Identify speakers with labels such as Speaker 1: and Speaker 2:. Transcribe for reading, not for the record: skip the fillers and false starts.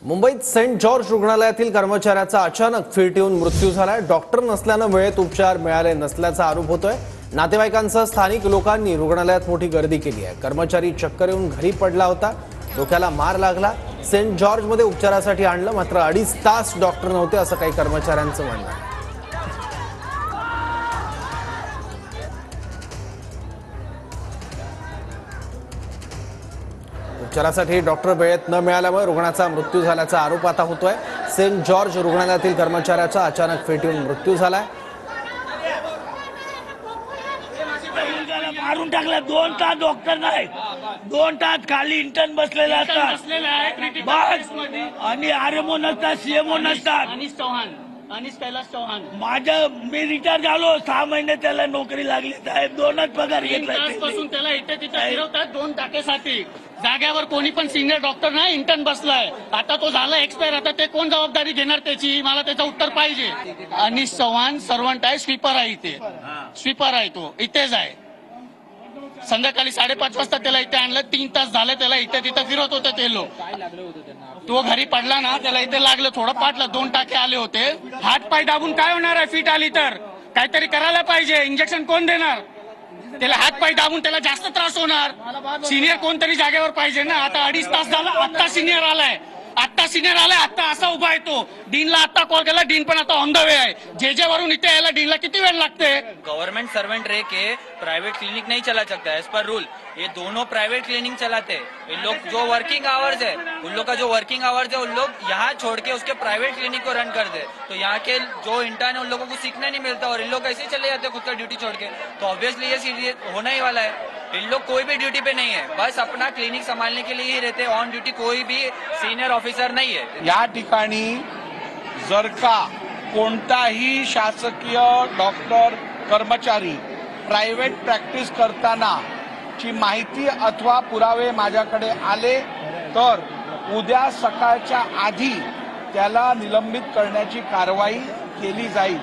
Speaker 1: मुंबईत Saint George रुग्णालयातील कर्मचाऱ्याचा अचानक फिट येऊन मृत्यू झालाय। डॉक्टर नसल्याने वेळेत उपचार मिळाले नसल्याचा आरोप होतोय। नातेवाईकांसह स्थानिक लोकांनी रुग्णालयात मोठी गर्दी केली आहे। कर्मचारी चक्कर येऊन घरी पडला होता, डोक्याला मार लागला। सेंट जॉर्ज मध्ये उपचारासाठी आणलं, मात्र 2.5 तास डॉक्टर नव्हते असं काही कर्मचाऱ्यांचं म्हणणं आहे। उपचारासाठी डॉक्टर वेळेत न मिळाल्यामुळे रुग्णाचा मृत्यू झाल्याचा आरोप आता होतोय। सेंट जॉर्ज रुग्णालयातील कर्मचाऱ्याचा अचानक फिट येऊन मृत्यू झालाय।
Speaker 2: मारून टाकला। 2 तास डॉक्टर नाही, 2 तास खाली इंटर्न बसलेला असतात आणि आरएमओ नसतात, सीएमओ नसतात।
Speaker 3: अनिश कैलाश चौहान
Speaker 2: मी रिटायर झालो, 6 महिने त्याला नोकरी लागली साहेब, 2च पगार घेतला।
Speaker 3: पासून त्याला इथे तिथे फिरवतात 2 टाकेसाठी। जाग्यावर कोणी पण सिनियर डॉक्टर नाही, इंटर्न बसलाय। आता तो झाला एक्सपायर, आता ते कोण जबाबदारी घेणार त्याची? मला त्याचं उत्तर पाहिजे। अनिश चौहान सर्वंट आहे, स्वीपर आहे, इथे स्वीपर आहे, तो इथेच आहे। संध्याकाळी 5:30 वाजता त्याला इथे आणलं, 3 तास झाले त्याला इथे तिथे फिरवत होते ते लोक। तो घरी पडला ना, त्याला इथे लागलं, थोडं पाटलं, 2 टाके आले होते। हात पाय दाबून काय होणार आहे? फिट आली तर काहीतरी करायला पाहिजे। इंजेक्शन कोण देणार त्याला? हात पाय दाबून त्याला जास्त त्रास होणार। सिनियर कोणतरी जागेवर पाहिजे ना। आता 2.5 तास झाला, आता सिनियर आलाय, आता असा उभा आहे तो। डीनला आता कॉल केला, डीन पण आता ऑन द वे आहे। जे वरून इथे यायला डीनला किती वेळ लागते?
Speaker 4: गवर्नमेंट सर्वेंट रह के प्राइवेट क्लिनिक नहीं चला सकता है एज पर रूल। ये दोनों प्राइवेट क्लिनिक चलाते हैं। इन लोग जो वर्किंग आवर्स है, उन लोग का जो वर्किंग आवर्स है, उन लोग यहाँ छोड़ के उसके प्राइवेट क्लिनिक को रन कर दे। तो यहाँ के जो इंटर्न है उन लोगों को सीखने नहीं मिलता और इन लोग ऐसे ही चले जाते हैं खुद का ड्यूटी छोड़ के। तो ऑब्वियसली ये सीरियस होना ही वाला है। इन लोग कोई भी ड्यूटी पे नहीं है, बस अपना क्लिनिक संभालने के लिए ही रहते हैं। ऑन ड्यूटी कोई भी सीनियर ऑफिसर नहीं है।
Speaker 5: या ठिकाणी जर का कोणताही शासकीय डॉक्टर कर्मचारी प्रायव्हेट प्रॅक्टिस करताना ची माहिती अथवा पुरावे माझ्याकडे आले तर उद्या सकाळच्या आधी त्याला निलंबित करण्याची कारवाई केली जाईल।